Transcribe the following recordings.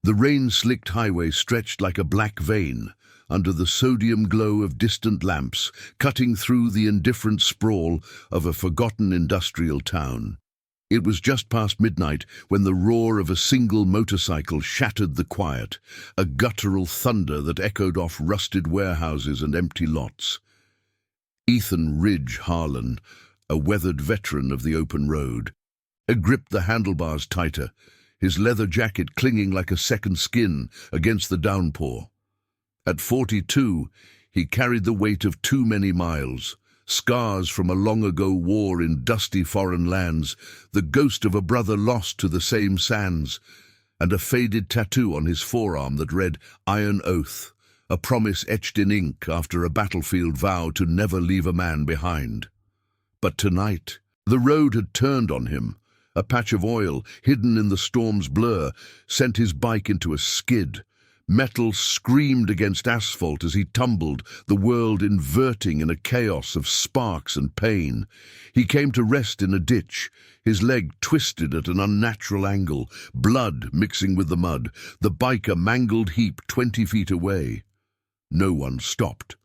The rain-slicked highway stretched like a black vein under the sodium glow of distant lamps, cutting through the indifferent sprawl of a forgotten industrial town. It was just past midnight when the roar of a single motorcycle shattered the quiet, a guttural thunder that echoed off rusted warehouses and empty lots. Ethan Ridge Harlan, a weathered veteran of the open road, had gripped the handlebars tighter, his leather jacket clinging like a second skin against the downpour. At 42, he carried the weight of too many miles, scars from a long-ago war in dusty foreign lands, the ghost of a brother lost to the same sands, and a faded tattoo on his forearm that read Iron Oath, a promise etched in ink after a battlefield vow to never leave a man behind. But tonight, the road had turned on him. A patch of oil, hidden in the storm's blur, sent his bike into a skid. Metal screamed against asphalt as he tumbled, the world inverting in a chaos of sparks and pain. He came to rest in a ditch, his leg twisted at an unnatural angle, blood mixing with the mud, the bike a mangled heap 20 feet away. No one stopped.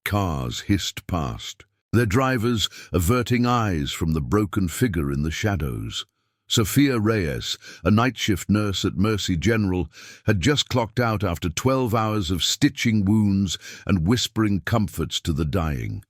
Cars hissed past, their drivers averting eyes from the broken figure in the shadows. Sophia Reyes, a night shift nurse at Mercy General, had just clocked out after 12 hours of stitching wounds and whispering comforts to the dying.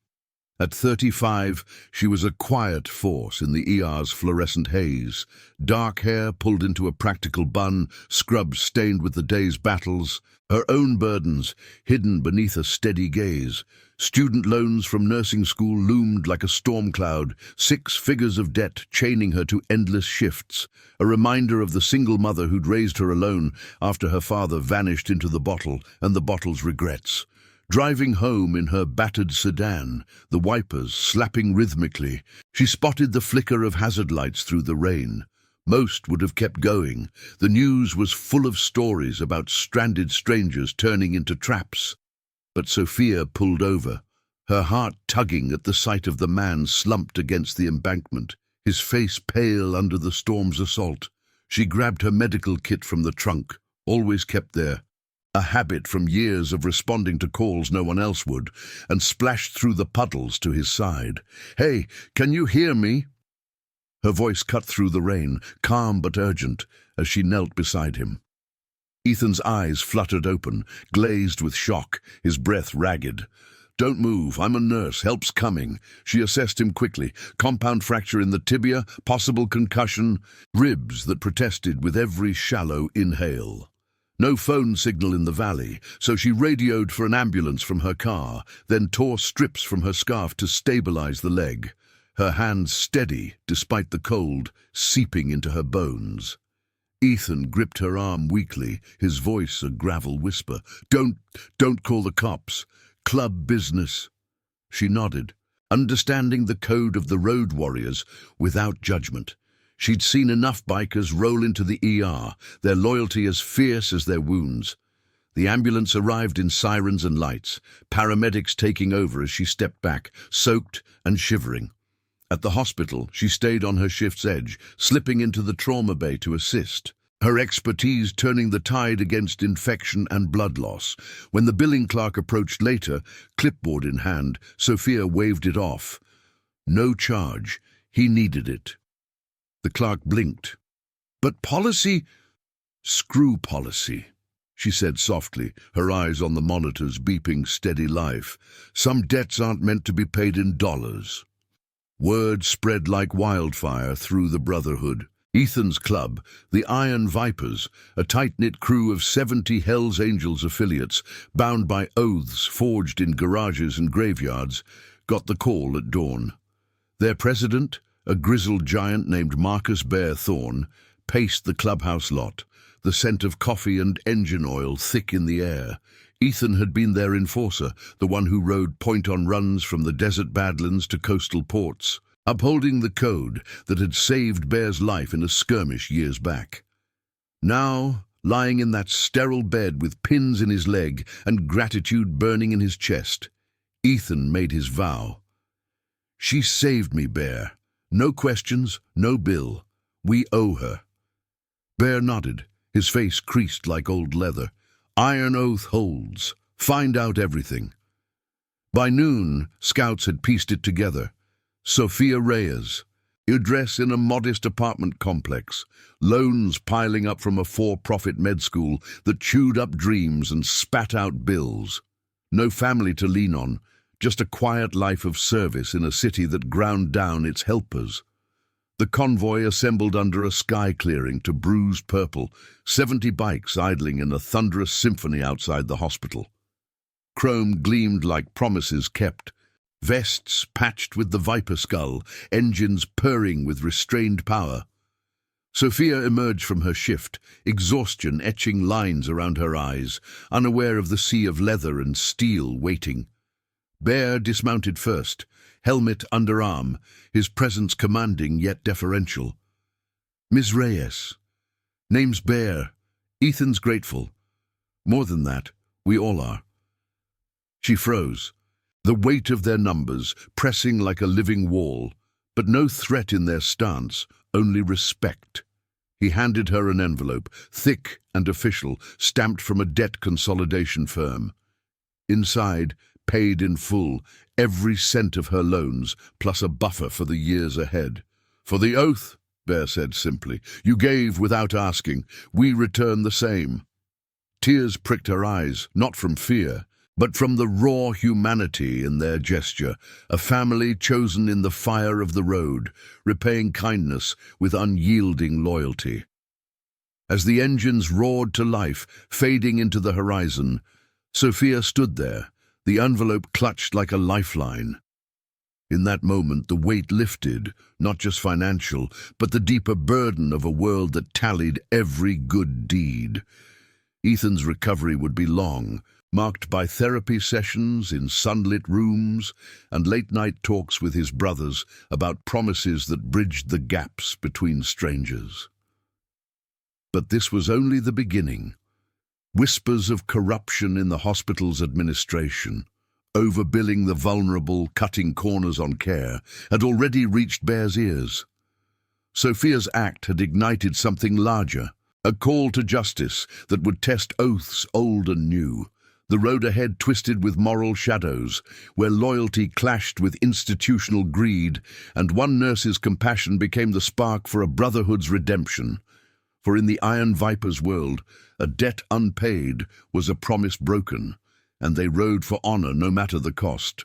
At 35, she was a quiet force in the ER's fluorescent haze, dark hair pulled into a practical bun, scrubs stained with the day's battles, her own burdens hidden beneath a steady gaze. Student loans from nursing school loomed like a storm cloud, 6 figures of debt chaining her to endless shifts, a reminder of the single mother who'd raised her alone after her father vanished into the bottle and the bottle's regrets. Driving home in her battered sedan, the wipers slapping rhythmically, she spotted the flicker of hazard lights through the rain. Most would have kept going. The news was full of stories about stranded strangers turning into traps. But Sophia pulled over, her heart tugging at the sight of the man slumped against the embankment, his face pale under the storm's assault. She grabbed her medical kit from the trunk, always kept there, a habit from years of responding to calls no one else would, and splashed through the puddles to his side. "Hey, can you hear me?" Her voice cut through the rain, calm but urgent, as she knelt beside him. Ethan's eyes fluttered open, glazed with shock, his breath ragged. "Don't move, I'm a nurse, help's coming." She assessed him quickly. Compound fracture in the tibia, possible concussion, ribs that protested with every shallow inhale. No phone signal in the valley, so she radioed for an ambulance from her car, then tore strips from her scarf to stabilize the leg, her hands steady despite the cold seeping into her bones. Ethan gripped her arm weakly, his voice a gravel whisper. Don't call the cops. Club business." She nodded, understanding the code of the road warriors without judgment. She'd seen enough bikers roll into the ER, their loyalty as fierce as their wounds. The ambulance arrived in sirens and lights, paramedics taking over as she stepped back, soaked and shivering. At the hospital, she stayed on her shift's edge, slipping into the trauma bay to assist, her expertise turning the tide against infection and blood loss. When the billing clerk approached later, clipboard in hand, Sophia waved it off. No charge. He needed it. The clerk blinked. "But policy—" "Screw policy," she said softly, her eyes on the monitors beeping steady life. "Some debts aren't meant to be paid in dollars." Word spread like wildfire through the brotherhood. Ethan's club, the Iron Vipers, a tight-knit crew of 70 Hells Angels affiliates, bound by oaths forged in garages and graveyards, got the call at dawn. Their president, a grizzled giant named Marcus Bear Thorne, paced the clubhouse lot, the scent of coffee and engine oil thick in the air. Ethan had been their enforcer, the one who rode point-on-runs from the desert badlands to coastal ports, upholding the code that had saved Bear's life in a skirmish years back. Now, lying in that sterile bed with pins in his leg and gratitude burning in his chest, Ethan made his vow. "She saved me, Bear. No questions, no bill. We owe her." Bear nodded, his face creased like old leather. "Iron oath holds. Find out everything." By noon, scouts had pieced it together. Sophia Reyes, address in a modest apartment complex, loans piling up from a for-profit med school that chewed up dreams and spat out bills. No family to lean on, just a quiet life of service in a city that ground down its helpers. The convoy assembled under a sky clearing to bruise purple, 70 bikes idling in a thunderous symphony outside the hospital. Chrome gleamed like promises kept, vests patched with the viper skull, engines purring with restrained power. Sophia emerged from her shift, exhaustion etching lines around her eyes, unaware of the sea of leather and steel waiting. Bear dismounted first, helmet under arm, his presence commanding yet deferential. "Ms. Reyes. Name's Bear. Ethan's grateful. More than that, we all are." She froze, the weight of their numbers pressing like a living wall, but no threat in their stance, only respect. He handed her an envelope, thick and official, stamped from a debt consolidation firm. Inside, paid in full, every cent of her loans, plus a buffer for the years ahead. "For the oath," Bear said simply, "you gave without asking. We return the same." Tears pricked her eyes, not from fear, but from the raw humanity in their gesture, a family chosen in the fire of the road, repaying kindness with unyielding loyalty. As the engines roared to life, fading into the horizon, Sophia stood there, the envelope clutched like a lifeline. In that moment, the weight lifted, not just financial, but the deeper burden of a world that tallied every good deed. Ethan's recovery would be long, marked by therapy sessions in sunlit rooms and late-night talks with his brothers about promises that bridged the gaps between strangers. But this was only the beginning. Whispers of corruption in the hospital's administration, overbilling the vulnerable, cutting corners on care, had already reached Bear's ears. Sophia's act had ignited something larger, a call to justice that would test oaths old and new. The road ahead twisted with moral shadows, where loyalty clashed with institutional greed, and one nurse's compassion became the spark for a brotherhood's redemption. For in the Iron Viper's world, a debt unpaid was a promise broken, and they rode for honor no matter the cost.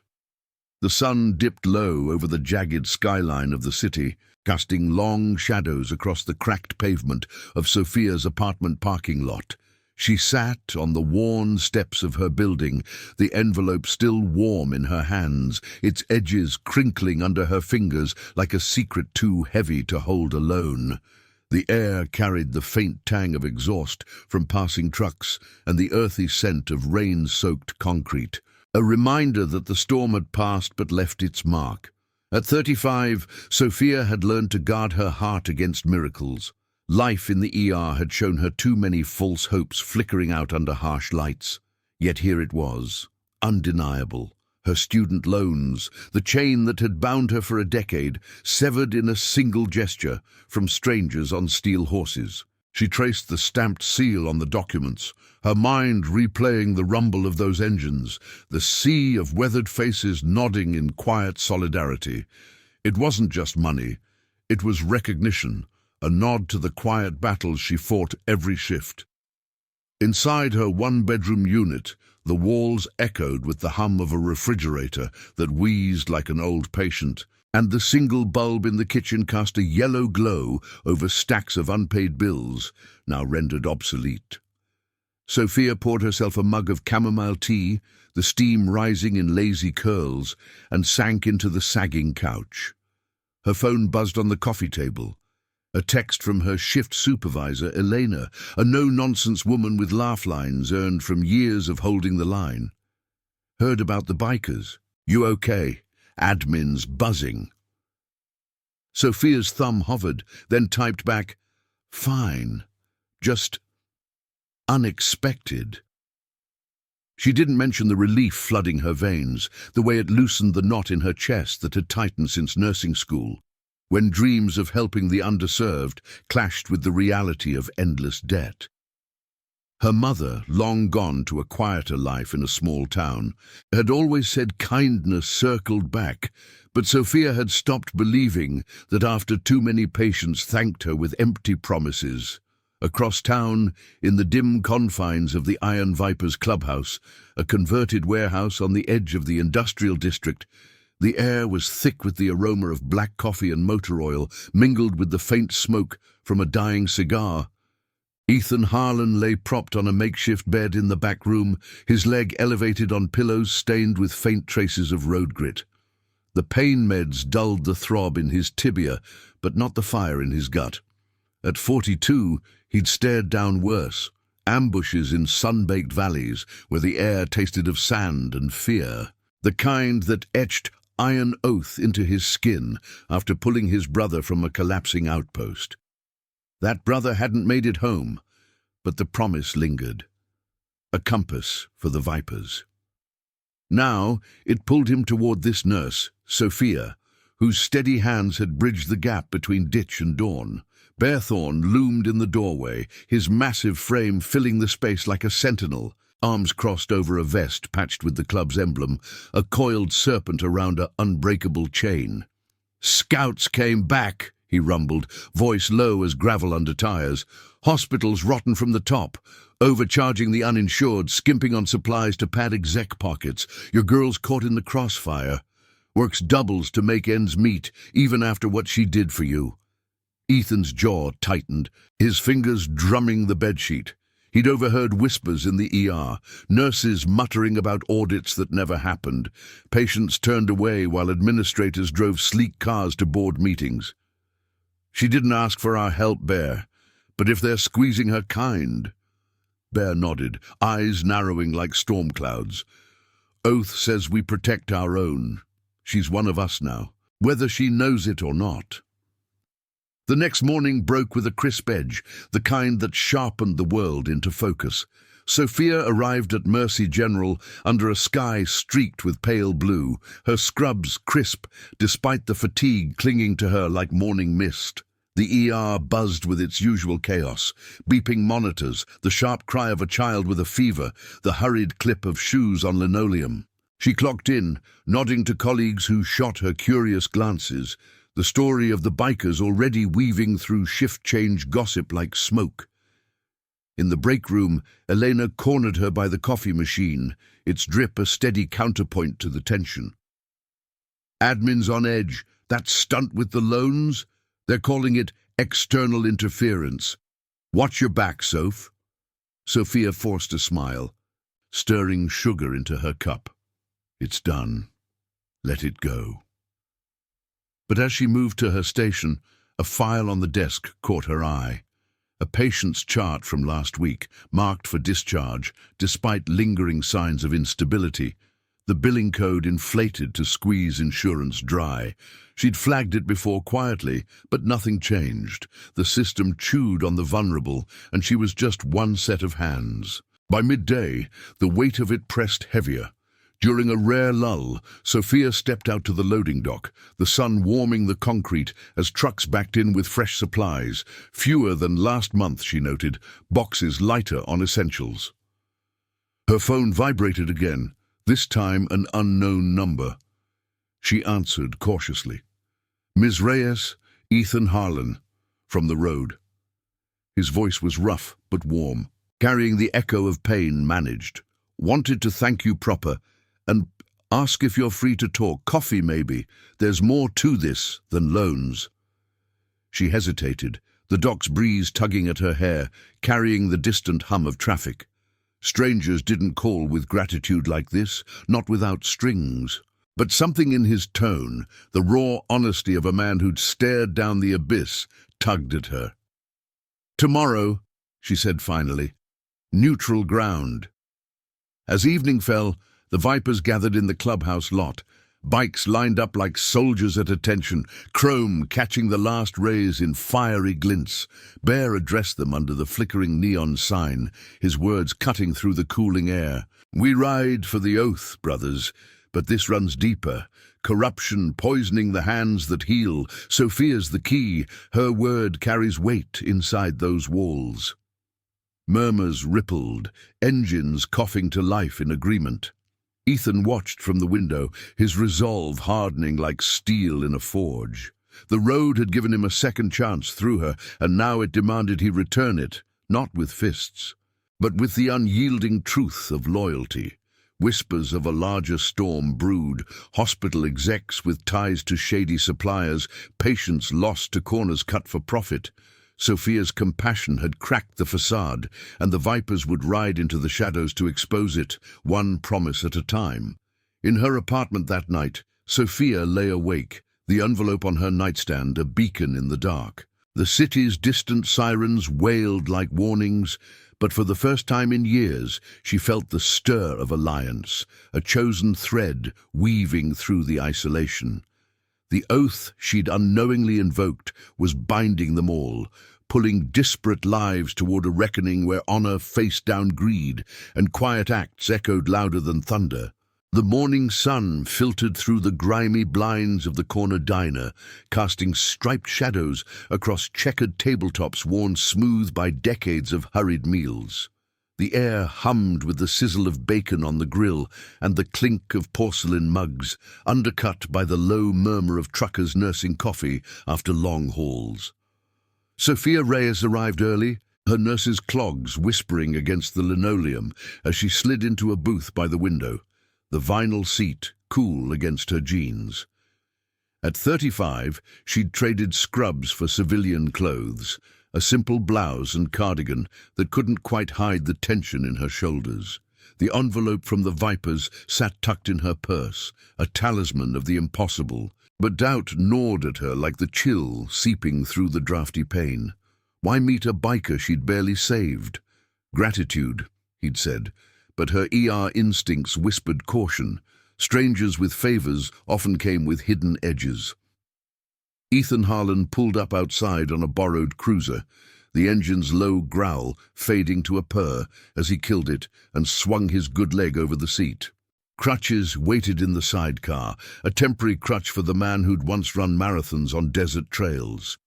The sun dipped low over the jagged skyline of the city, casting long shadows across the cracked pavement of Sophia's apartment parking lot. She sat on the worn steps of her building, the envelope still warm in her hands, its edges crinkling under her fingers like a secret too heavy to hold alone. The air carried the faint tang of exhaust from passing trucks and the earthy scent of rain-soaked concrete, a reminder that the storm had passed but left its mark. At 35, Sophia had learned to guard her heart against miracles. Life in the ER had shown her too many false hopes flickering out under harsh lights. Yet here it was, undeniable. Her student loans, the chain that had bound her for a decade, severed in a single gesture from strangers on steel horses. She traced the stamped seal on the documents, her mind replaying the rumble of those engines, the sea of weathered faces nodding in quiet solidarity. It wasn't just money, it was recognition, a nod to the quiet battles she fought every shift. Inside her one-bedroom unit, the walls echoed with the hum of a refrigerator that wheezed like an old patient, and the single bulb in the kitchen cast a yellow glow over stacks of unpaid bills, now rendered obsolete. Sophia poured herself a mug of chamomile tea, the steam rising in lazy curls, and sank into the sagging couch. Her phone buzzed on the coffee table. A text from her shift supervisor, Elena, a no-nonsense woman with laugh lines earned from years of holding the line. Heard about the bikers. You okay? Admin's buzzing. Sophia's thumb hovered, then typed back, "Fine. Just unexpected." She didn't mention the relief flooding her veins, the way it loosened the knot in her chest that had tightened since nursing school, when dreams of helping the underserved clashed with the reality of endless debt. Her mother, long gone to a quieter life in a small town, had always said kindness circled back, but Sophia had stopped believing that after too many patients thanked her with empty promises. Across town, in the dim confines of the Iron Vipers clubhouse, a converted warehouse on the edge of the industrial district, the air was thick with the aroma of black coffee and motor oil, mingled with the faint smoke from a dying cigar. Ethan Harlan lay propped on a makeshift bed in the back room, his leg elevated on pillows stained with faint traces of road grit. The pain meds dulled the throb in his tibia, but not the fire in his gut. At 42, he'd stared down worse, ambushes in sun-baked valleys where the air tasted of sand and fear, the kind that etched iron oath into his skin after pulling his brother from a collapsing outpost. That brother hadn't made it home, but the promise lingered. A compass for the Vipers. Now it pulled him toward this nurse, Sophia, whose steady hands had bridged the gap between ditch and dawn. Bearthorn loomed in the doorway, his massive frame filling the space like a sentinel, arms crossed over a vest patched with the club's emblem, a coiled serpent around an unbreakable chain. "Scouts came back," he rumbled, voice low as gravel under tires. "Hospitals rotten from the top, overcharging the uninsured, skimping on supplies to pad exec pockets. Your girl's caught in the crossfire. Works doubles to make ends meet, even after what she did for you." Ethan's jaw tightened, his fingers drumming the bedsheet. He'd overheard whispers in the ER, nurses muttering about audits that never happened. Patients turned away while administrators drove sleek cars to board meetings. "She didn't ask for our help, Bear, but if they're squeezing her kind..." Bear nodded, eyes narrowing like storm clouds. "Oath says we protect our own. She's one of us now, whether she knows it or not." The next morning broke with a crisp edge, the kind that sharpened the world into focus. Sophia arrived at Mercy General under a sky streaked with pale blue, her scrubs crisp despite the fatigue clinging to her like morning mist. The ER buzzed with its usual chaos, beeping monitors, the sharp cry of a child with a fever, the hurried clip of shoes on linoleum. She clocked in, nodding to colleagues who shot her curious glances, the story of the bikers already weaving through shift-change gossip like smoke. In the break room, Elena cornered her by the coffee machine, its drip a steady counterpoint to the tension. "Admin's on edge. That stunt with the loans? They're calling it external interference. Watch your back, Soph." Sophia forced a smile, stirring sugar into her cup. "It's done. Let it go." But as she moved to her station, a file on the desk caught her eye. A patient's chart from last week, marked for discharge, despite lingering signs of instability. The billing code inflated to squeeze insurance dry. She'd flagged it before quietly, but nothing changed. The system chewed on the vulnerable, and she was just one set of hands. By midday, the weight of it pressed heavier. During a rare lull, Sophia stepped out to the loading dock, the sun warming the concrete as trucks backed in with fresh supplies. Fewer than last month, she noted, boxes lighter on essentials. Her phone vibrated again, this time an unknown number. She answered cautiously. "Ms. Reyes, Ethan Harlan," from the road. His voice was rough but warm, carrying the echo of pain managed. "Wanted to thank you proper, and ask if you're free to talk. Coffee, maybe. There's more to this than loans." She hesitated, the dock's breeze tugging at her hair, carrying the distant hum of traffic. Strangers didn't call with gratitude like this, not without strings. But something in his tone, the raw honesty of a man who'd stared down the abyss, tugged at her. "Tomorrow," she said finally. "Neutral ground." As evening fell, the Vipers gathered in the clubhouse lot, bikes lined up like soldiers at attention, chrome catching the last rays in fiery glints. Bear addressed them under the flickering neon sign, his words cutting through the cooling air. "We ride for the oath, brothers, but this runs deeper. Corruption poisoning the hands that heal. Sophia's the key. Her word carries weight inside those walls." Murmurs rippled, engines coughing to life in agreement. Ethan watched from the window, his resolve hardening like steel in a forge. The road had given him a second chance through her, and now it demanded he return it, not with fists, but with the unyielding truth of loyalty. Whispers of a larger storm brewed, hospital execs with ties to shady suppliers, patients lost to corners cut for profit. Sophia's compassion had cracked the facade, and the vipers would ride into the shadows to expose it, one promise at a time. In her apartment that night, Sophia lay awake, the envelope on her nightstand a beacon in the dark. The city's distant sirens wailed like warnings, but for the first time in years she felt the stir of alliance, a chosen thread weaving through the isolation. The oath she'd unknowingly invoked was binding them all, pulling disparate lives toward a reckoning where honor faced down greed, and quiet acts echoed louder than thunder. The morning sun filtered through the grimy blinds of the corner diner, casting striped shadows across checkered tabletops worn smooth by decades of hurried meals. The air hummed with the sizzle of bacon on the grill and the clink of porcelain mugs, undercut by the low murmur of truckers nursing coffee after long hauls. Sophia Reyes arrived early, her nurse's clogs whispering against the linoleum as she slid into a booth by the window, the vinyl seat cool against her jeans. At 35, she'd traded scrubs for civilian clothes, a simple blouse and cardigan that couldn't quite hide the tension in her shoulders. The envelope from the vipers sat tucked in her purse, a talisman of the impossible, but doubt gnawed at her like the chill seeping through the drafty pane. Why meet a biker she'd barely saved? Gratitude, he'd said, but her ER instincts whispered caution. Strangers with favors often came with hidden edges. Ethan Harlan pulled up outside on a borrowed cruiser, the engine's low growl fading to a purr as he killed it and swung his good leg over the seat. Crutches waited in the sidecar, a temporary crutch for the man who'd once run marathons on desert trails.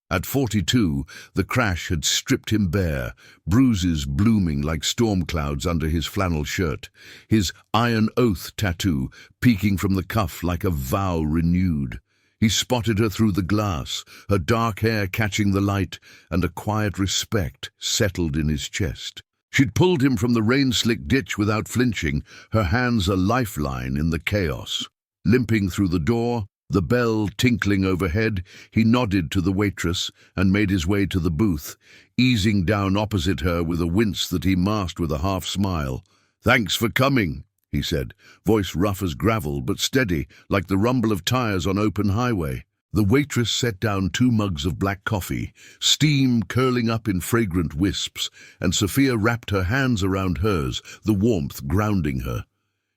At 42, the crash had stripped him bare, bruises blooming like storm clouds under his flannel shirt, his Iron Oath tattoo peeking from the cuff like a vow renewed. He spotted her through the glass, her dark hair catching the light, and a quiet respect settled in his chest. She'd pulled him from the rain-slick ditch without flinching, her hands a lifeline in the chaos. Limping through the door, the bell tinkling overhead, he nodded to the waitress and made his way to the booth, easing down opposite her with a wince that he masked with a half-smile. "Thanks for coming," he said, voice rough as gravel but steady, like the rumble of tires on open highway. The waitress set down 2 mugs of black coffee, steam curling up in fragrant wisps, and Sophia wrapped her hands around hers, the warmth grounding her.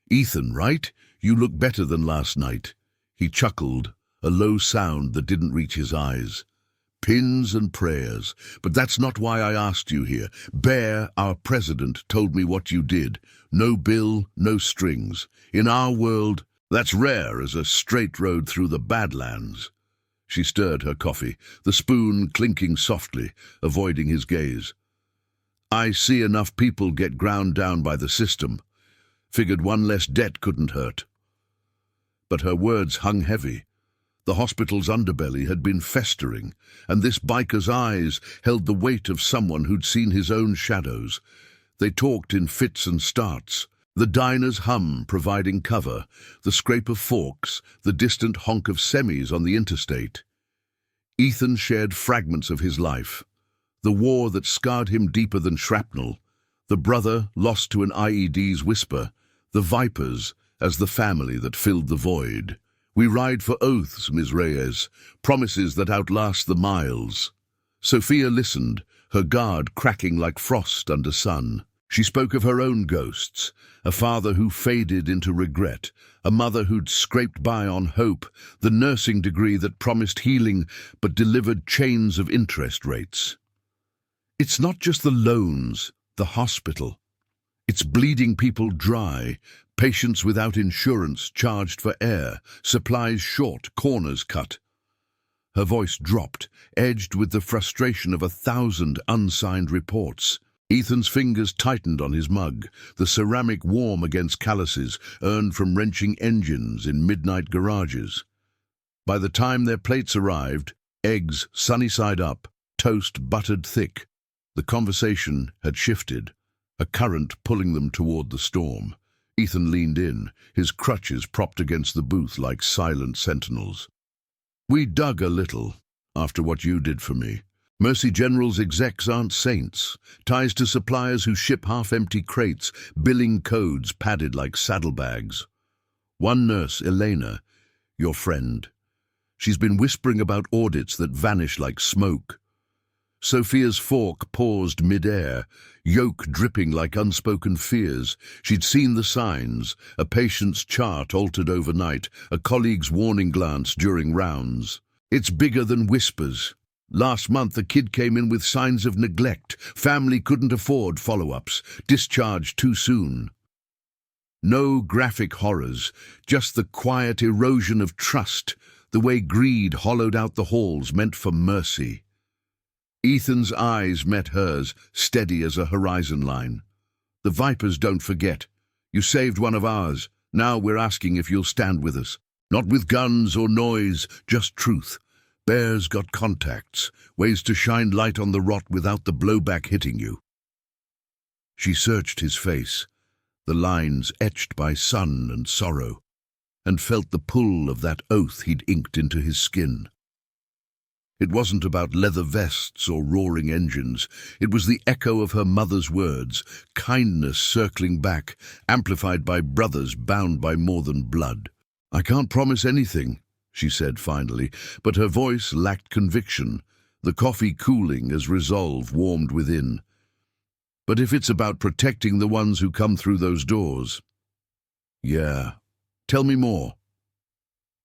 "Ethan, right? You look better than last night." He chuckled, a low sound that didn't reach his eyes. "Pins and prayers, but that's not why I asked you here. Bear, our president, told me what you did. No bill, no strings. In our world, that's rare as a straight road through the Badlands." She stirred her coffee, the spoon clinking softly, avoiding his gaze. "I see enough people get ground down by the system. Figured one less debt couldn't hurt." But her words hung heavy. The hospital's underbelly had been festering, and this biker's eyes held the weight of someone who'd seen his own shadows. They talked in fits and starts, the diner's hum providing cover, the scrape of forks, the distant honk of semis on the interstate. Ethan shared fragments of his life, the war that scarred him deeper than shrapnel, the brother lost to an IED's whisper, the vipers as the family that filled the void. "We ride for oaths, Ms. Reyes, promises that outlast the miles." Sophia listened, her guard cracking like frost under sun. She spoke of her own ghosts, a father who faded into regret, a mother who'd scraped by on hope, the nursing degree that promised healing but delivered chains of interest rates. "It's not just the loans, the hospital. It's bleeding people dry, patients without insurance charged for air, supplies short, corners cut." Her voice dropped, edged with the frustration of 1,000 unsigned reports. Ethan's fingers tightened on his mug, the ceramic warm against calluses earned from wrenching engines in midnight garages. By the time their plates arrived, eggs sunny side up, toast buttered thick, the conversation had shifted, a current pulling them toward the storm. Ethan leaned in, his crutches propped against the booth like silent sentinels. "We dug a little, after what you did for me. Mercy General's execs aren't saints. Ties to suppliers who ship half-empty crates, billing codes padded like saddlebags. One nurse, Elena, your friend. She's been whispering about audits that vanish like smoke. Sophia's fork paused mid-air, yolk dripping like unspoken fears. She'd seen the signs, a patient's chart altered overnight, a colleague's warning glance during rounds. It's bigger than whispers. Last month, a kid came in with signs of neglect. Family couldn't afford follow-ups. Discharged too soon. No graphic horrors, just the quiet erosion of trust, the way greed hollowed out the halls meant for mercy. Ethan's eyes met hers, steady as a horizon line. The Vipers don't forget. You saved one of ours. Now we're asking if you'll stand with us. Not with guns or noise, just truth. Bear's got contacts, ways to shine light on the rot without the blowback hitting you." She searched his face, the lines etched by sun and sorrow, and felt the pull of that oath he'd inked into his skin. It wasn't about leather vests or roaring engines. It was the echo of her mother's words, kindness circling back, amplified by brothers bound by more than blood. "I can't promise anything," she said finally, but her voice lacked conviction, the coffee cooling as resolve warmed within. "But if it's about protecting the ones who come through those doors..." "Yeah. Tell me more."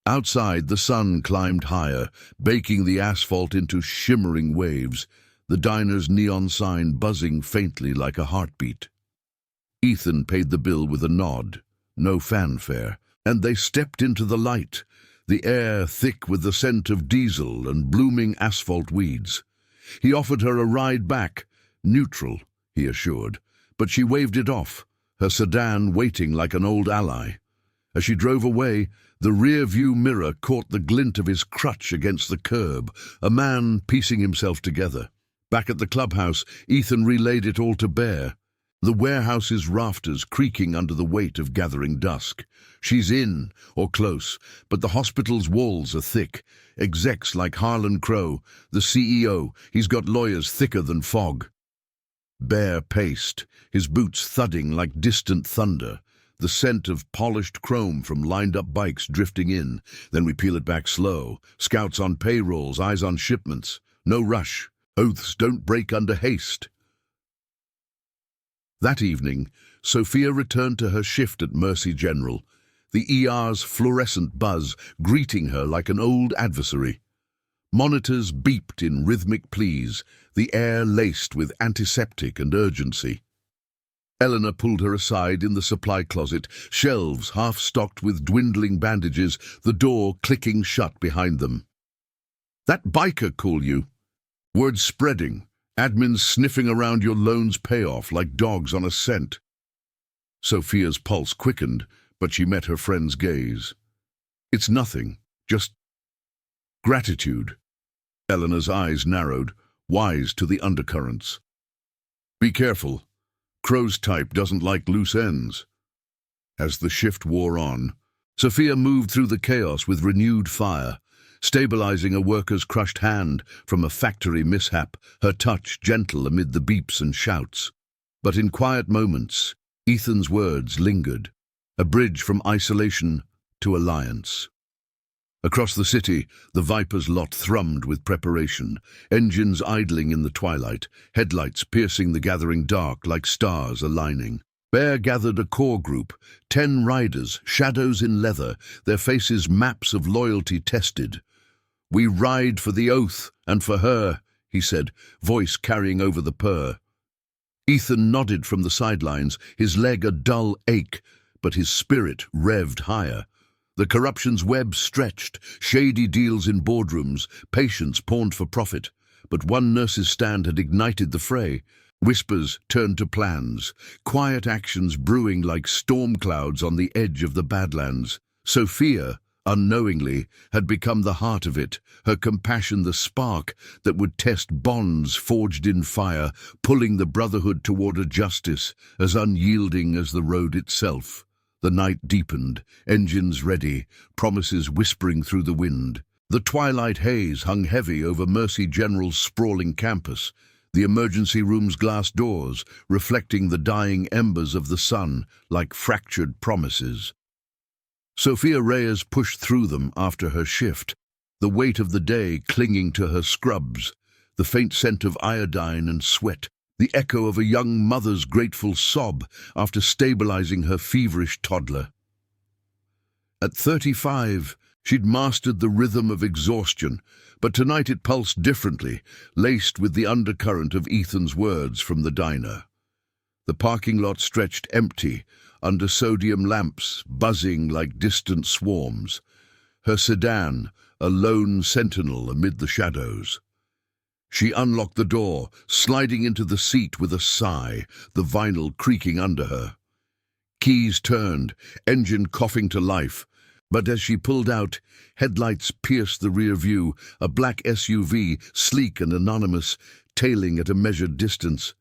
Outside, the sun climbed higher, baking the asphalt into shimmering waves, the diner's neon sign buzzing faintly like a heartbeat. Ethan paid the bill with a nod, no fanfare, and they stepped into the light, the air thick with the scent of diesel and blooming asphalt weeds. He offered her a ride back, neutral, he assured, but she waved it off, her sedan waiting like an old ally. As she drove away, the rear-view mirror caught the glint of his crutch against the curb, a man piecing himself together. Back at the clubhouse, Ethan relayed it all to Bear, the warehouse's rafters creaking under the weight of gathering dusk. She's in, or close, but the hospital's walls are thick. Execs like Harlan Crow, the CEO, he's got lawyers thicker than fog. Bear paced, his boots thudding like distant thunder, the scent of polished chrome from lined-up bikes drifting in. Then we peel it back slow. Scouts on payrolls, eyes on shipments. No rush. Oaths don't break under haste. That evening, Sophia returned to her shift at Mercy General, the ER's fluorescent buzz greeting her like an old adversary. Monitors beeped in rhythmic pleas, the air laced with antiseptic and urgency. Eleanor pulled her aside in the supply closet, shelves half-stocked with dwindling bandages, the door clicking shut behind them. "That biker call you?" Word spreading, admins sniffing around your loan's payoff like dogs on a scent. Sophia's pulse quickened, but she met her friend's gaze. "It's nothing, just gratitude." Eleanor's eyes narrowed, wise to the undercurrents. "Be careful. Crow's type doesn't like loose ends." As the shift wore on, Sophia moved through the chaos with renewed fire, stabilizing a worker's crushed hand from a factory mishap, her touch gentle amid the beeps and shouts. But in quiet moments, Ethan's words lingered, a bridge from isolation to alliance. Across the city, the Viper's lot thrummed with preparation, engines idling in the twilight, headlights piercing the gathering dark like stars aligning. Bear gathered a core group, 10 riders, shadows in leather, their faces maps of loyalty tested. "We ride for the oath and for her," he said, voice carrying over the purr. Ethan nodded from the sidelines, his leg a dull ache, but his spirit revved higher. The corruption's web stretched, shady deals in boardrooms, patients pawned for profit. But one nurse's stand had ignited the fray. Whispers turned to plans, quiet actions brewing like storm clouds on the edge of the Badlands. Sophia, unknowingly, had become the heart of it, her compassion the spark that would test bonds forged in fire, pulling the brotherhood toward a justice as unyielding as the road itself. The night deepened, engines ready, promises whispering through the wind. The twilight haze hung heavy over Mercy General's sprawling campus, the emergency room's glass doors reflecting the dying embers of the sun like fractured promises. Sophia Reyes pushed through them after her shift, the weight of the day clinging to her scrubs, the faint scent of iodine and sweat, the echo of a young mother's grateful sob after stabilizing her feverish toddler. At 35, she'd mastered the rhythm of exhaustion, but tonight it pulsed differently, laced with the undercurrent of Ethan's words from the diner. The parking lot stretched empty, under sodium lamps buzzing like distant swarms. Her sedan, a lone sentinel amid the shadows. She unlocked the door, sliding into the seat with a sigh, the vinyl creaking under her. Keys turned, engine coughing to life, but as she pulled out, headlights pierced the rear view, a black SUV, sleek and anonymous, tailing at a measured distance.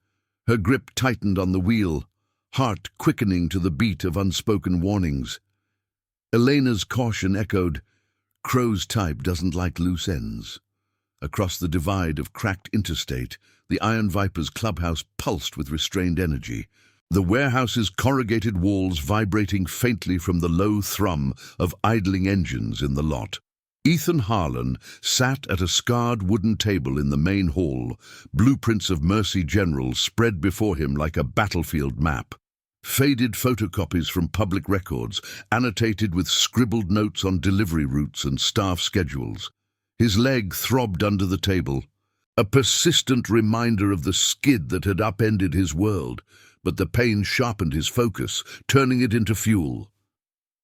Her grip tightened on the wheel, heart quickening to the beat of unspoken warnings. Elena's caution echoed, "Crow's type doesn't like loose ends." Across the divide of cracked interstate, the Iron Viper's clubhouse pulsed with restrained energy, the warehouse's corrugated walls vibrating faintly from the low thrum of idling engines in the lot. Ethan Harlan sat at a scarred wooden table in the main hall, blueprints of Mercy General spread before him like a battlefield map. Faded photocopies from public records, annotated with scribbled notes on delivery routes and staff schedules. His leg throbbed under the table, a persistent reminder of the skid that had upended his world, but the pain sharpened his focus, turning it into fuel.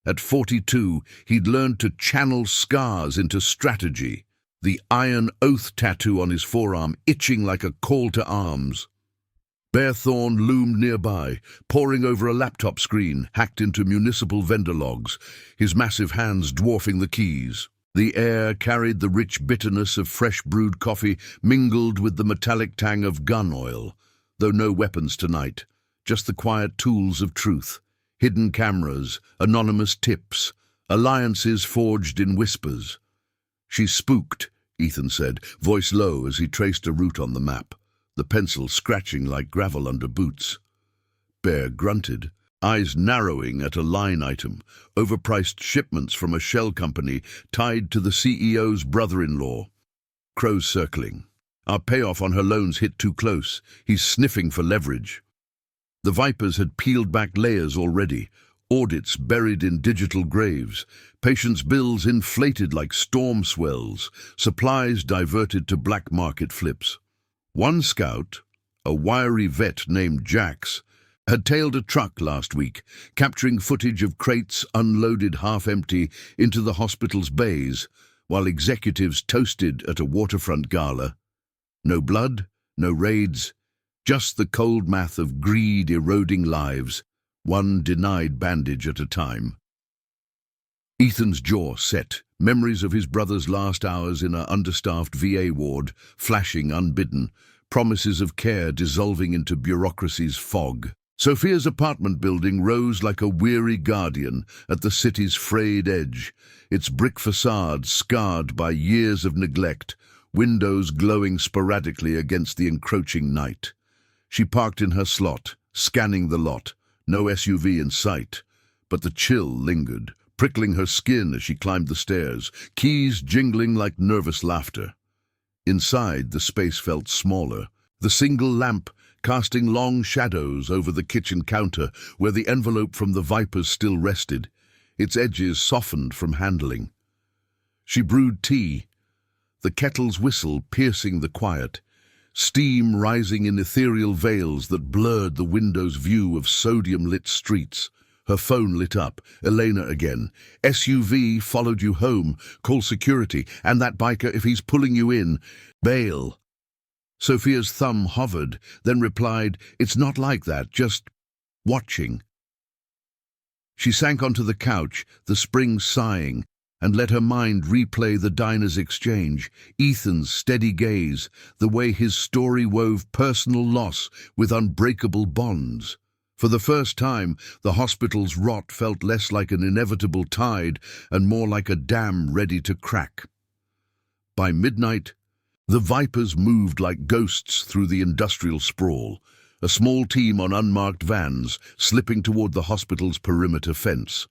At 42, he'd learned to channel scars into strategy, the iron oath tattoo on his forearm itching like a call to arms. Bearthorn loomed nearby, poring over a laptop screen hacked into municipal vendor logs, his massive hands dwarfing the keys. The air carried the rich bitterness of fresh brewed coffee mingled with the metallic tang of gun oil, though no weapons tonight, just the quiet tools of truth, hidden cameras, anonymous tips, alliances forged in whispers. "She's spooked," Ethan said, voice low as he traced a route on the map, the pencil scratching like gravel under boots. Bear grunted, eyes narrowing at a line item, overpriced shipments from a shell company tied to the CEO's brother-in-law. Crows circling. Our payoff on her loans hit too close. He's sniffing for leverage. The Vipers had peeled back layers already, audits buried in digital graves, patients' bills inflated like storm swells, supplies diverted to black market flips. One scout, a wiry vet named Jax, had tailed a truck last week, capturing footage of crates unloaded half-empty into the hospital's bays, while executives toasted at a waterfront gala. No blood, no raids, just the cold math of greed eroding lives, one denied bandage at a time. Ethan's jaw set, memories of his brother's last hours in an understaffed VA ward, flashing unbidden, promises of care dissolving into bureaucracy's fog. Sophia's apartment building rose like a weary guardian at the city's frayed edge, its brick facade scarred by years of neglect, windows glowing sporadically against the encroaching night. She parked in her slot, scanning the lot, no SUV in sight, but the chill lingered, prickling her skin as she climbed the stairs, keys jingling like nervous laughter. Inside, the space felt smaller, the single lamp casting long shadows over the kitchen counter where the envelope from the Vipers still rested, its edges softened from handling. She brewed tea, the kettle's whistle piercing the quiet, steam rising in ethereal veils that blurred the window's view of sodium-lit streets. Her phone lit up. Elena again. "SUV followed you home. Call security. And that biker, if he's pulling you in, bail." Sophia's thumb hovered, then replied, "It's not like that, just watching." She sank onto the couch, the spring sighing, and let her mind replay the diner's exchange, Ethan's steady gaze, the way his story wove personal loss with unbreakable bonds. For the first time, the hospital's rot felt less like an inevitable tide and more like a dam ready to crack. By midnight, the Vipers moved like ghosts through the industrial sprawl, a small team on unmarked vans slipping toward the hospital's perimeter fence.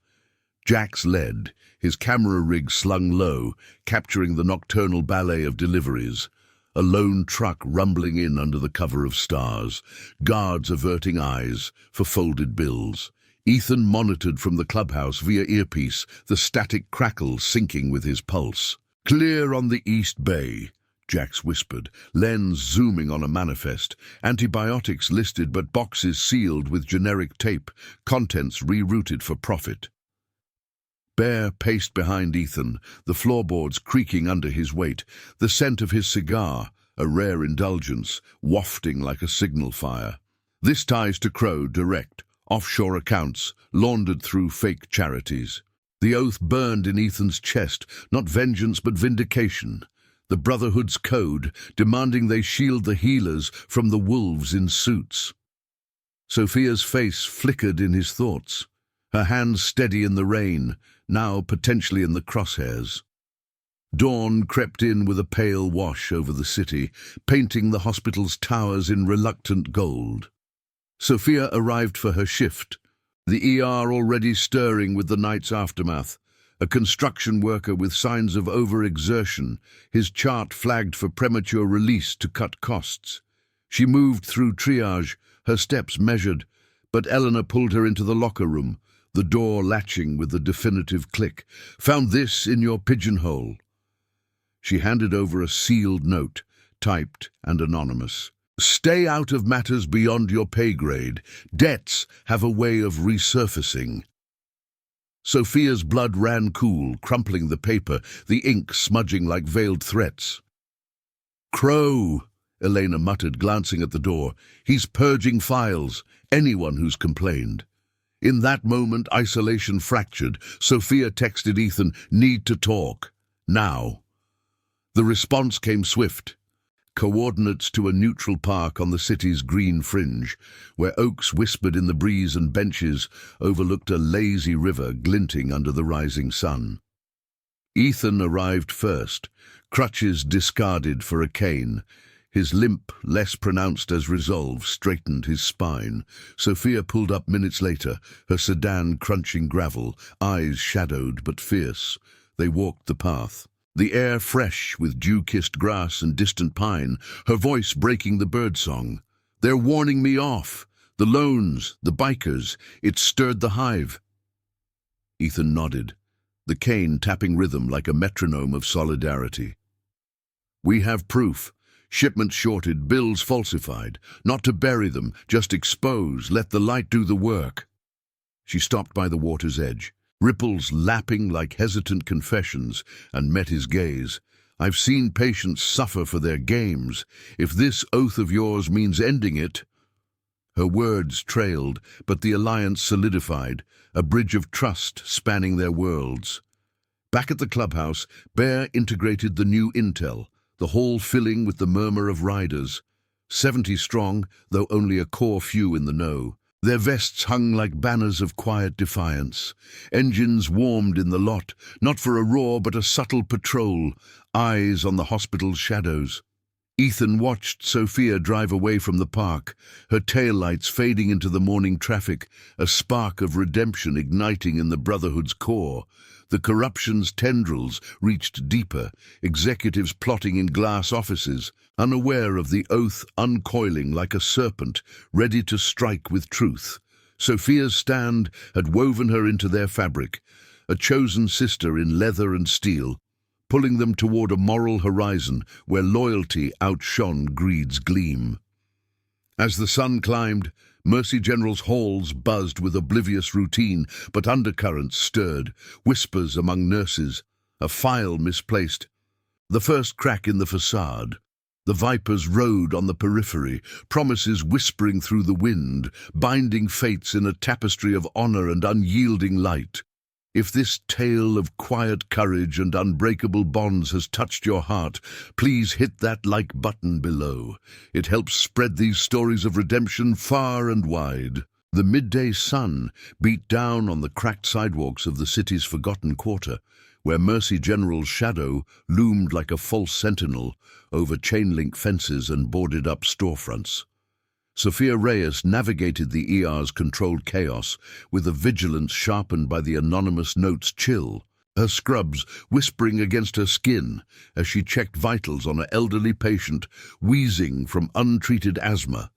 Jax led, his camera rig slung low, capturing the nocturnal ballet of deliveries. A lone truck rumbling in under the cover of stars, guards averting eyes for folded bills. Ethan monitored from the clubhouse via earpiece, the static crackle syncing with his pulse. "Clear on the East Bay," Jax whispered, lens zooming on a manifest. Antibiotics listed but boxes sealed with generic tape, contents rerouted for profit. Bear paced behind Ethan, the floorboards creaking under his weight, the scent of his cigar, a rare indulgence, wafting like a signal fire. This ties to Crow direct, offshore accounts, laundered through fake charities. The oath burned in Ethan's chest, not vengeance but vindication. The Brotherhood's code, demanding they shield the healers from the wolves in suits. Sophia's face flickered in his thoughts, her hands steady in the rain, now potentially in the crosshairs. Dawn crept in with a pale wash over the city, painting the hospital's towers in reluctant gold. Sophia arrived for her shift, the ER already stirring with the night's aftermath. A construction worker with signs of overexertion, his chart flagged for premature release to cut costs. She moved through triage, her steps measured, but Eleanor pulled her into the locker room, the door latching with the definitive click. "Found this in your pigeonhole." She handed over a sealed note, typed and anonymous. "Stay out of matters beyond your pay grade. Debts have a way of resurfacing." Sophia's blood ran cool, crumpling the paper, the ink smudging like veiled threats. "Crow," Elena muttered, glancing at the door. "He's purging files, anyone who's complained." In that moment, isolation fractured. Sophia texted Ethan, "Need to talk. Now." The response came swift. Coordinates to a neutral park on the city's green fringe, where oaks whispered in the breeze and benches overlooked a lazy river glinting under the rising sun. Ethan arrived first, crutches discarded for a cane. His limp, less pronounced as resolve, straightened his spine. Sophia pulled up minutes later, her sedan crunching gravel, eyes shadowed but fierce. They walked the path. The air fresh with dew-kissed grass and distant pine, her voice breaking the birdsong. "They're warning me off. The loans, the bikers." It stirred the hive. Ethan nodded, the cane tapping rhythm like a metronome of solidarity. "We have proof. Shipments shorted, bills falsified. Not to bury them, just expose, let the light do the work." She stopped by the water's edge, ripples lapping like hesitant confessions, and met his gaze. "I've seen patients suffer for their games. If this oath of yours means ending it—" Her words trailed, but the alliance solidified, a bridge of trust spanning their worlds. Back at the clubhouse, Bear integrated the new intel, the hall filling with the murmur of riders. 70 strong, though only a core few in the know. Their vests hung like banners of quiet defiance. Engines warmed in the lot, not for a roar but a subtle patrol, eyes on the hospital's shadows. Ethan watched Sophia drive away from the park, her taillights fading into the morning traffic, a spark of redemption igniting in the Brotherhood's core. The corruption's tendrils reached deeper, executives plotting in glass offices, unaware of the oath uncoiling like a serpent, ready to strike with truth. Sophia's stand had woven her into their fabric, a chosen sister in leather and steel, pulling them toward a moral horizon where loyalty outshone greed's gleam. As the sun climbed, Mercy General's halls buzzed with oblivious routine, but undercurrents stirred, whispers among nurses, a file misplaced, the first crack in the facade. The vipers rode on the periphery, promises whispering through the wind, binding fates in a tapestry of honor and unyielding light. If this tale of quiet courage and unbreakable bonds has touched your heart, please hit that like button below. It helps spread these stories of redemption far and wide. The midday sun beat down on the cracked sidewalks of the city's forgotten quarter, where Mercy General's shadow loomed like a false sentinel over chain-link fences and boarded-up storefronts. Sophia Reyes navigated the ER's controlled chaos with a vigilance sharpened by the anonymous note's chill, her scrubs whispering against her skin as she checked vitals on an elderly patient wheezing from untreated asthma.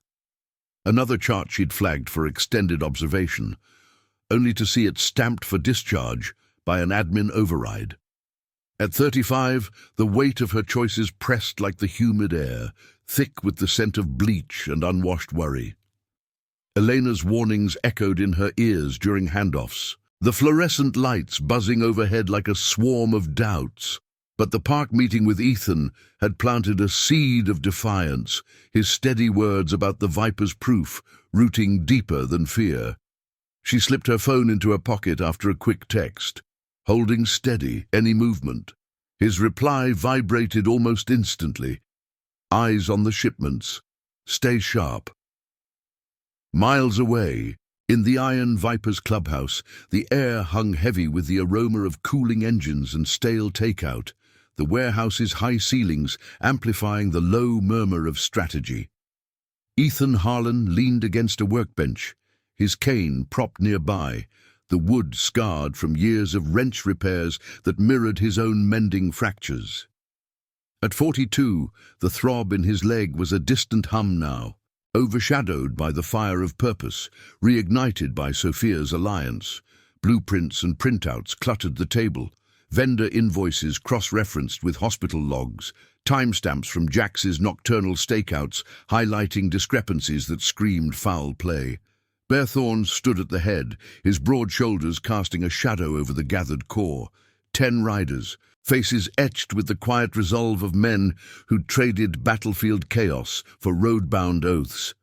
Another chart she'd flagged for extended observation, only to see it stamped for discharge by an admin override. At 35, the weight of her choices pressed like the humid air, thick with the scent of bleach and unwashed worry. Elena's warnings echoed in her ears during handoffs, the fluorescent lights buzzing overhead like a swarm of doubts. But the park meeting with Ethan had planted a seed of defiance, his steady words about the Viper's proof rooting deeper than fear. She slipped her phone into her pocket after a quick text, holding steady any movement. His reply vibrated almost instantly. Eyes on the shipments. Stay sharp. Miles away, in the Iron Viper's clubhouse, the air hung heavy with the aroma of cooling engines and stale takeout, the warehouse's high ceilings amplifying the low murmur of strategy. Ethan Harlan leaned against a workbench, his cane propped nearby, the wood scarred from years of wrench repairs that mirrored his own mending fractures. At 42, the throb in his leg was a distant hum now, overshadowed by the fire of purpose, reignited by Sophia's alliance. Blueprints and printouts cluttered the table, vendor invoices cross-referenced with hospital logs, timestamps from Jax's nocturnal stakeouts highlighting discrepancies that screamed foul play. Bearthorn stood at the head, his broad shoulders casting a shadow over the gathered corps. 10 riders, faces etched with the quiet resolve of men who'd traded battlefield chaos for road-bound oaths.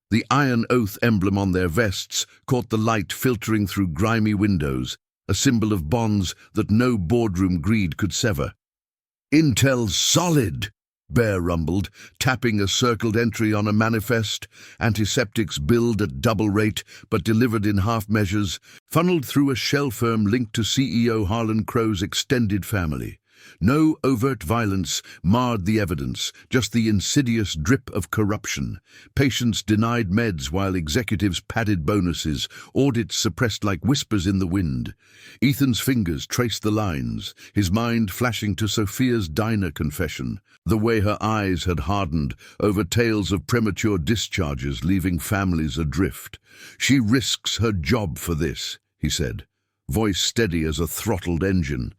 The iron oath emblem on their vests caught the light filtering through grimy windows, a symbol of bonds that no boardroom greed could sever. "Intel's solid," Bear rumbled, tapping a circled entry on a manifest. Antiseptics billed at double rate, but delivered in half measures, funneled through a shell firm linked to CEO Harlan Crow's extended family. No overt violence marred the evidence, just the insidious drip of corruption. Patients denied meds while executives padded bonuses, audits suppressed like whispers in the wind. Ethan's fingers traced the lines, his mind flashing to Sophia's diner confession, the way her eyes had hardened over tales of premature discharges leaving families adrift. "She risks her job for this," he said, voice steady as a throttled engine.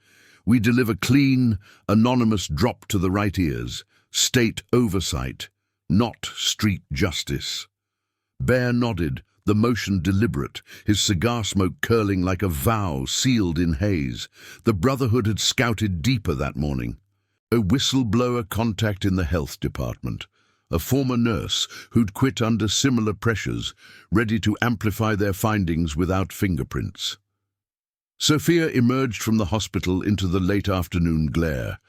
"We deliver clean, anonymous drop to the right ears, state oversight, not street justice." Bear nodded, the motion deliberate, his cigar smoke curling like a vow sealed in haze. The Brotherhood had scouted deeper that morning. A whistleblower contact in the health department, a former nurse who'd quit under similar pressures, ready to amplify their findings without fingerprints. Sophia emerged from the hospital into the late afternoon glare,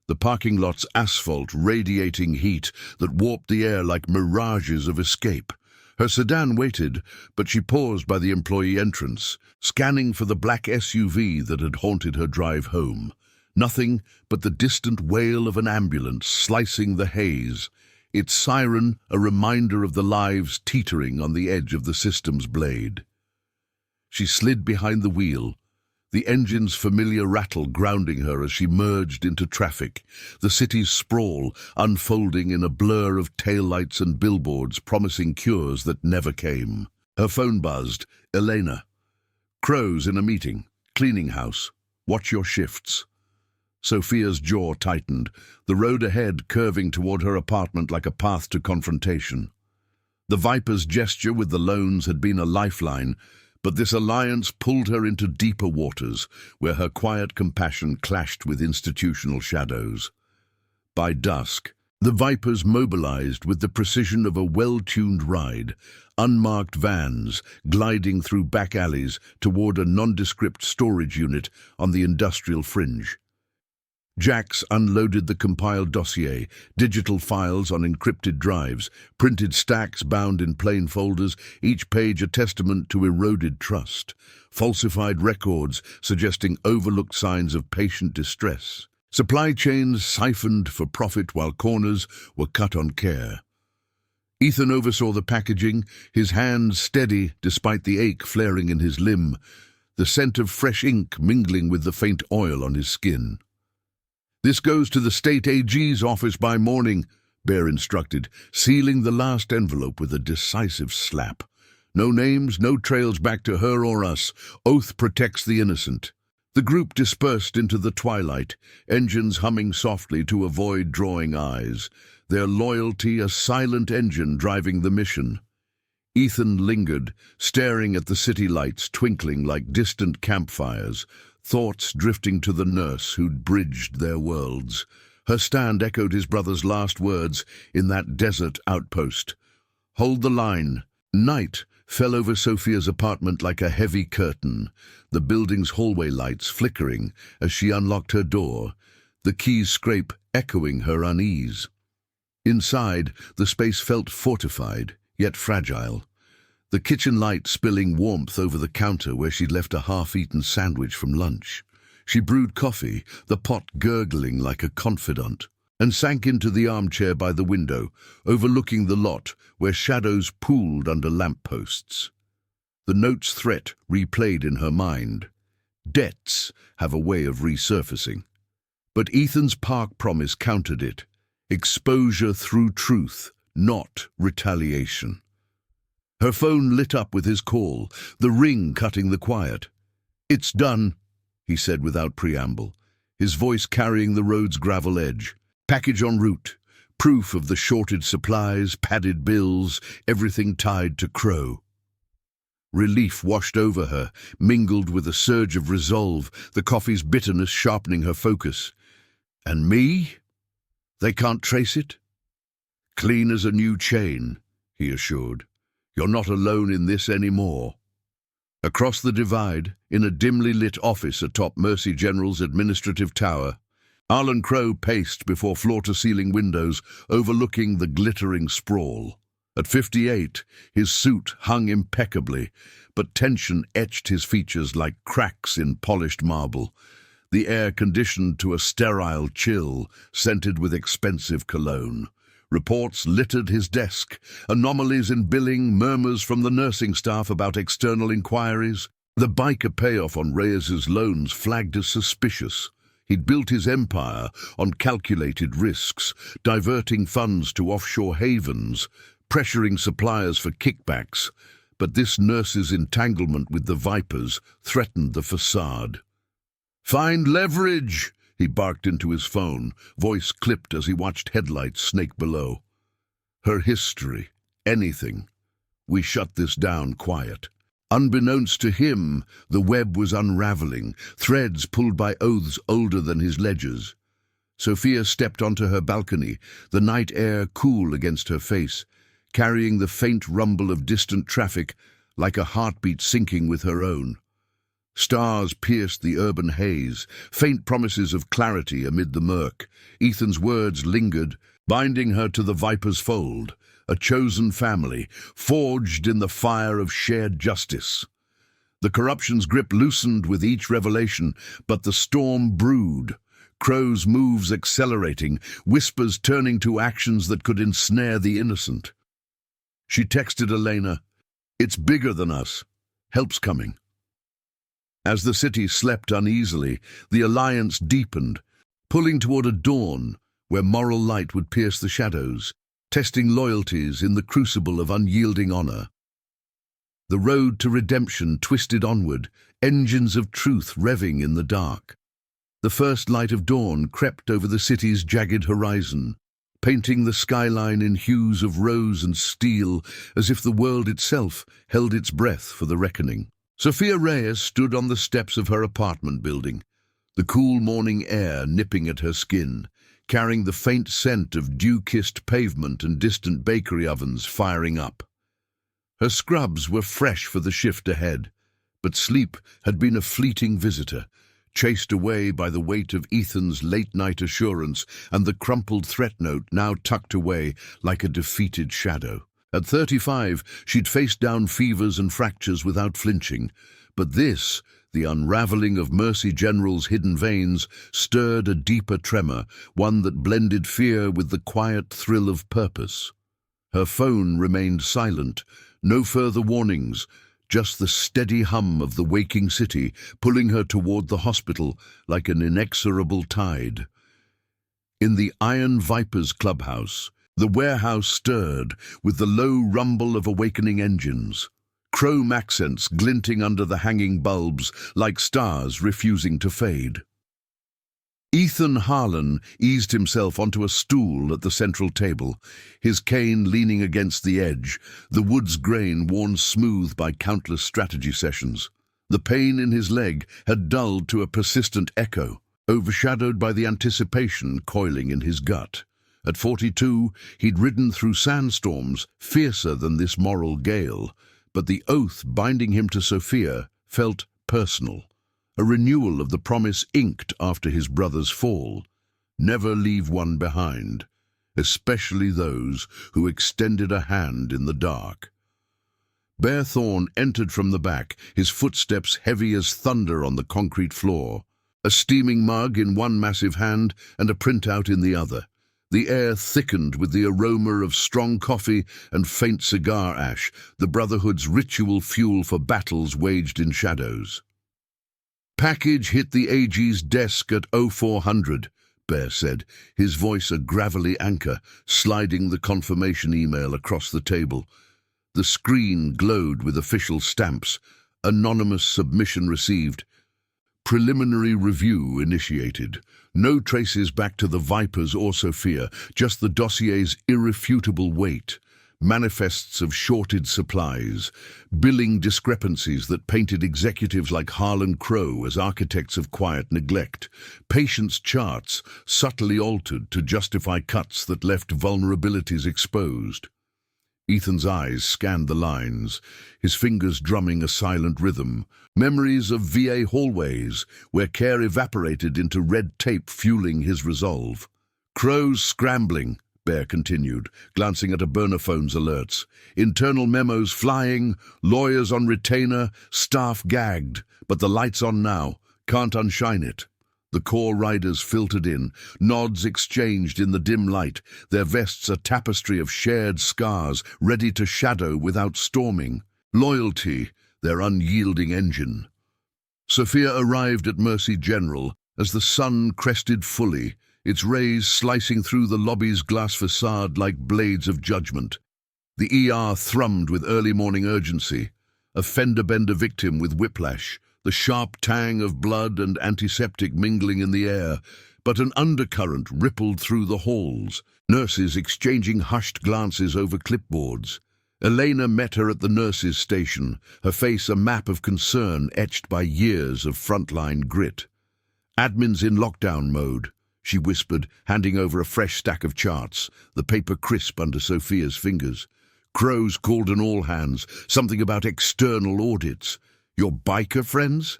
the parking lot's asphalt radiating heat that warped the air like mirages of escape. Her sedan waited, but she paused by the employee entrance, scanning for the black SUV that had haunted her drive home. Nothing but the distant wail of an ambulance slicing the haze, its siren a reminder of the lives teetering on the edge of the system's blade. She slid behind the wheel, the engine's familiar rattle grounding her as she merged into traffic, the city's sprawl unfolding in a blur of taillights and billboards promising cures that never came. Her phone buzzed. "Elena. Crow's in a meeting. Cleaning house. Watch your shifts." Sophia's jaw tightened, the road ahead curving toward her apartment like a path to confrontation. The Viper's gesture with the loans had been a lifeline, but this alliance pulled her into deeper waters, where her quiet compassion clashed with institutional shadows. By dusk, The Vipers mobilized with the precision of a well-tuned ride, unmarked vans gliding through back alleys toward a nondescript storage unit on the industrial fringe. Jax unloaded the compiled dossier, digital files on encrypted drives, printed stacks bound in plain folders, each page a testament to eroded trust, falsified records suggesting overlooked signs of patient distress. Supply chains siphoned for profit while corners were cut on care. Ethan oversaw the packaging, his hand steady despite the ache flaring in his limb, the scent of fresh ink mingling with the faint oil on his skin. "This goes to the state AG's office by morning," Bear instructed, sealing the last envelope with a decisive slap. "No names, no trails back to her or us. Oath protects the innocent." The group dispersed into the twilight, engines humming softly to avoid drawing eyes, their loyalty a silent engine driving the mission. Ethan lingered, staring at the city lights twinkling like distant campfires, thoughts drifting to the nurse who'd bridged their worlds. Her stand echoed his brother's last words in that desert outpost. "Hold the line." Night fell over Sophia's apartment like a heavy curtain, the building's hallway lights flickering as she unlocked her door, the key's scrape echoing her unease. Inside, the space felt fortified, yet fragile. The kitchen light spilling warmth over the counter where she'd left a half-eaten sandwich from lunch. She brewed coffee, the pot gurgling like a confidant, and sank into the armchair by the window, overlooking the lot where shadows pooled under lampposts. The note's threat replayed in her mind. Debts have a way of resurfacing. But Ethan's park promise countered it. Exposure through truth, not retaliation. Her phone lit up with his call, the ring cutting the quiet. "It's done," he said without preamble, his voice carrying the road's gravel edge. "Package en route. Proof of the shorted supplies, padded bills, everything tied to Crow." Relief washed over her, mingled with a surge of resolve, the coffee's bitterness sharpening her focus. "And me? They can't trace it?" "Clean as a new chain," he assured. "You're not alone in this anymore." Across the divide, in a dimly lit office atop Mercy General's administrative tower, Arlen Crow paced before floor-to-ceiling windows overlooking the glittering sprawl. At 58, his suit hung impeccably, but tension etched his features like cracks in polished marble, the air conditioned to a sterile chill, scented with expensive cologne. Reports littered his desk, anomalies in billing, murmurs from the nursing staff about external inquiries. The biker payoff on Reyes's loans flagged as suspicious. He'd built his empire on calculated risks, diverting funds to offshore havens, pressuring suppliers for kickbacks. But this nurse's entanglement with the Vipers threatened the facade. "Find leverage!" he barked into his phone, voice clipped as he watched headlights snake below. Her history, anything. We shut this down quiet. Unbeknownst to him, the web was unraveling, threads pulled by oaths older than his ledgers. Sophia stepped onto her balcony, the night air cool against her face, carrying the faint rumble of distant traffic like a heartbeat syncing with her own. Stars pierced the urban haze, faint promises of clarity amid the murk. Ethan's words lingered, binding her to the Viper's fold, a chosen family, forged in the fire of shared justice. The corruption's grip loosened with each revelation, but the storm brewed, Crow's moves accelerating, whispers turning to actions that could ensnare the innocent. She texted Elena, "It's bigger than us. Help's coming." As the city slept uneasily, the alliance deepened, pulling toward a dawn where moral light would pierce the shadows, testing loyalties in the crucible of unyielding honor. The road to redemption twisted onward, engines of truth revving in the dark. The first light of dawn crept over the city's jagged horizon, painting the skyline in hues of rose and steel, as if the world itself held its breath for the reckoning. Sophia Reyes stood on the steps of her apartment building, the cool morning air nipping at her skin, carrying the faint scent of dew-kissed pavement and distant bakery ovens firing up. Her scrubs were fresh for the shift ahead, but sleep had been a fleeting visitor, chased away by the weight of Ethan's late-night assurance and the crumpled threat note now tucked away like a defeated shadow. At 35, she'd faced down fevers and fractures without flinching, but this, the unraveling of Mercy General's hidden veins, stirred a deeper tremor, one that blended fear with the quiet thrill of purpose. Her phone remained silent, no further warnings, just the steady hum of the waking city pulling her toward the hospital like an inexorable tide. In the Iron Vipers clubhouse, the warehouse stirred with the low rumble of awakening engines, chrome accents glinting under the hanging bulbs like stars refusing to fade. Ethan Harlan eased himself onto a stool at the central table, his cane leaning against the edge, the wood's grain worn smooth by countless strategy sessions. The pain in his leg had dulled to a persistent echo, overshadowed by the anticipation coiling in his gut. At 42, he'd ridden through sandstorms fiercer than this moral gale, but the oath binding him to Sophia felt personal. A renewal of the promise inked after his brother's fall. Never leave one behind, especially those who extended a hand in the dark. Bear Thorne entered from the back, his footsteps heavy as thunder on the concrete floor, a steaming mug in one massive hand and a printout in the other. The air thickened with the aroma of strong coffee and faint cigar ash, the Brotherhood's ritual fuel for battles waged in shadows. "Package hit the AG's desk at 0400, Bear said, his voice a gravelly anchor, sliding the confirmation email across the table. The screen glowed with official stamps. Anonymous submission received. Preliminary review initiated. No traces back to the Vipers or Sophia, just the dossier's irrefutable weight. Manifests of shorted supplies, billing discrepancies that painted executives like Harlan Crow as architects of quiet neglect, patience charts subtly altered to justify cuts that left vulnerabilities exposed. Ethan's eyes scanned the lines, his fingers drumming a silent rhythm, memories of VA hallways where care evaporated into red tape fueling his resolve. Crow's scrambling, Bear continued, glancing at a burner phone's alerts. Internal memos flying, lawyers on retainer, staff gagged, but the light's on now, can't unshine it. The core riders filtered in, nods exchanged in the dim light, their vests a tapestry of shared scars, ready to shadow without storming. Loyalty, their unyielding engine. Sophia arrived at Mercy General as the sun crested fully, its rays slicing through the lobby's glass facade like blades of judgment. The ER thrummed with early morning urgency, a fender-bender victim with whiplash, the sharp tang of blood and antiseptic mingling in the air, but an undercurrent rippled through the halls, nurses exchanging hushed glances over clipboards. Elena met her at the nurses' station, her face a map of concern etched by years of frontline grit. "Admin's in lockdown mode," she whispered, handing over a fresh stack of charts, the paper crisp under Sophia's fingers. Crow's called an all-hands, something about external audits. "Your biker friends?"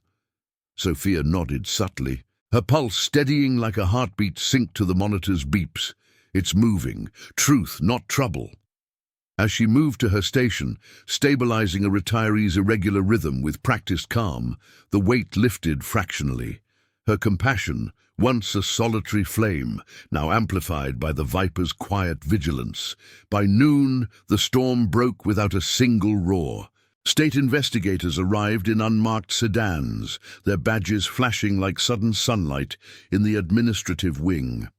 Sophia nodded subtly, her pulse steadying like a heartbeat synced to the monitor's beeps. It's moving, truth, not trouble. As she moved to her station, stabilizing a retiree's irregular rhythm with practiced calm, the weight lifted fractionally. Her compassion, once a solitary flame, now amplified by the Viper's quiet vigilance. By noon, the storm broke without a single roar. State investigators arrived in unmarked sedans, their badges flashing like sudden sunlight in the administrative wing.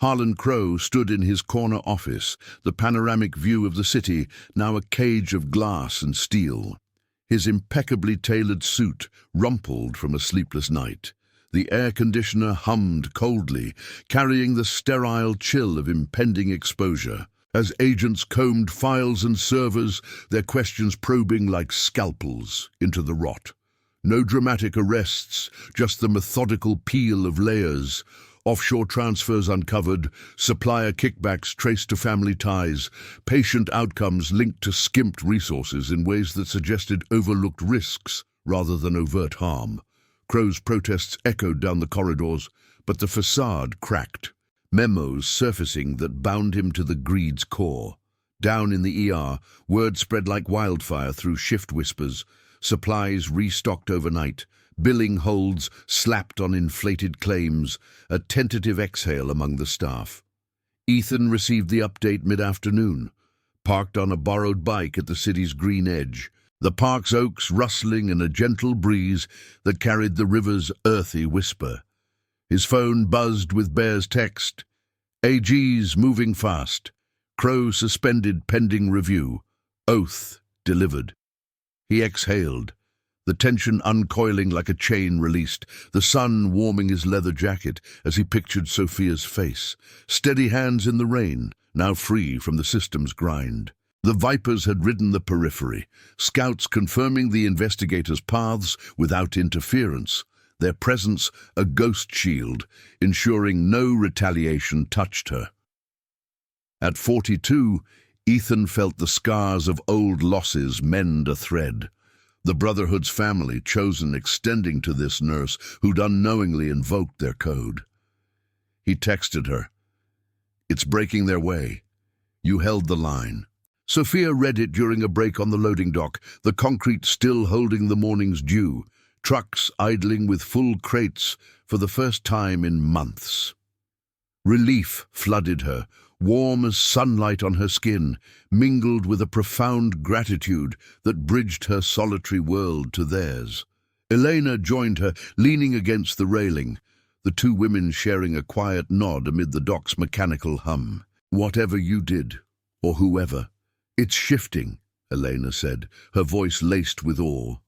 Harlan Crow stood in his corner office, the panoramic view of the city now a cage of glass and steel. His impeccably tailored suit rumpled from a sleepless night. The air conditioner hummed coldly, carrying the sterile chill of impending exposure. As agents combed files and servers, their questions probing like scalpels into the rot. No dramatic arrests, just the methodical peel of layers. Offshore transfers uncovered, supplier kickbacks traced to family ties, patient outcomes linked to skimped resources in ways that suggested overlooked risks rather than overt harm. Crow's protests echoed down the corridors, but the facade cracked, memos surfacing that bound him to the greed's core. Down in the ER, word spread like wildfire through shift whispers, supplies restocked overnight, billing holds slapped on inflated claims, a tentative exhale among the staff. Ethan received the update mid-afternoon, parked on a borrowed bike at the city's green edge, the park's oaks rustling in a gentle breeze that carried the river's earthy whisper. His phone buzzed with Bear's text, "AG's moving fast. Crow suspended pending review. Oath delivered." He exhaled, the tension uncoiling like a chain released, the sun warming his leather jacket as he pictured Sophia's face, steady hands in the rain, now free from the system's grind. The Vipers had ridden the periphery, scouts confirming the investigators' paths without interference, their presence a ghost shield, ensuring no retaliation touched her. At 42, Ethan felt the scars of old losses mend a thread. The Brotherhood's family chosen extending to this nurse who'd unknowingly invoked their code. He texted her, "It's breaking their way. You held the line." Sophia read it during a break on the loading dock, the concrete still holding the morning's dew, trucks idling with full crates for the first time in months. Relief flooded her, warm as sunlight on her skin, mingled with a profound gratitude that bridged her solitary world to theirs. Elena joined her, leaning against the railing, the two women sharing a quiet nod amid the dock's mechanical hum. "Whatever you did, or whoever, it's shifting," Elena said, her voice laced with awe.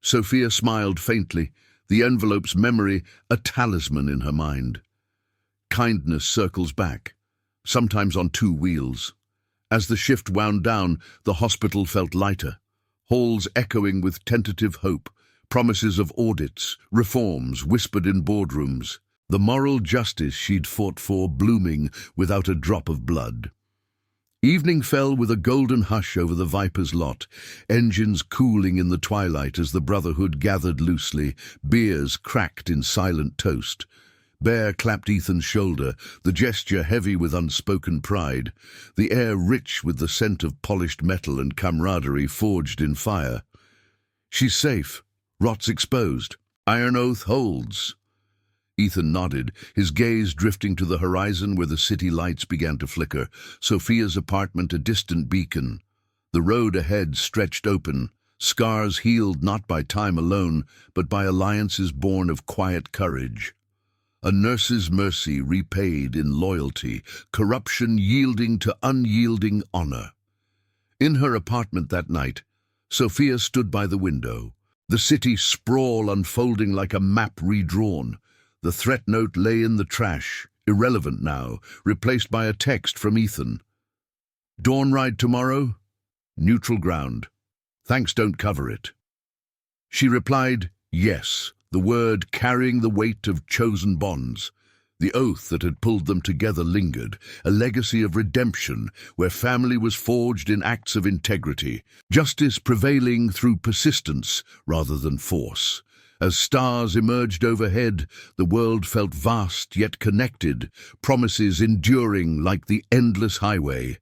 Sophia smiled faintly, the envelope's memory a talisman in her mind. Kindness circles back, sometimes on two wheels. As the shift wound down, the hospital felt lighter, halls echoing with tentative hope, promises of audits, reforms whispered in boardrooms, the moral justice she'd fought for blooming without a drop of blood. Evening fell with a golden hush over the Viper's lot, engines cooling in the twilight as the Brotherhood gathered loosely, beers cracked in silent toast. Bear clapped Ethan's shoulder, the gesture heavy with unspoken pride, the air rich with the scent of polished metal and camaraderie forged in fire. "She's safe. Rot's exposed. Iron Oath holds." Ethan nodded, his gaze drifting to the horizon where the city lights began to flicker, Sophia's apartment a distant beacon. The road ahead stretched open, scars healed not by time alone, but by alliances born of quiet courage. A nurse's mercy repaid in loyalty, corruption yielding to unyielding honor. In her apartment that night, Sophia stood by the window, the city sprawl unfolding like a map redrawn. The threat note lay in the trash, irrelevant now, replaced by a text from Ethan. "Dawn ride tomorrow? Neutral ground. Thanks don't cover it." She replied, yes, the word carrying the weight of chosen bonds. The oath that had pulled them together lingered, a legacy of redemption where family was forged in acts of integrity, justice prevailing through persistence rather than force. As stars emerged overhead, the world felt vast yet connected, promises enduring like the endless highway.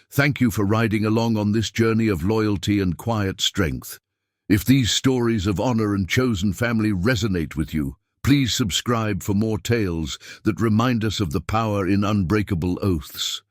Thank you for riding along on this journey of loyalty and quiet strength. If these stories of honor and chosen family resonate with you, please subscribe for more tales that remind us of the power in unbreakable oaths.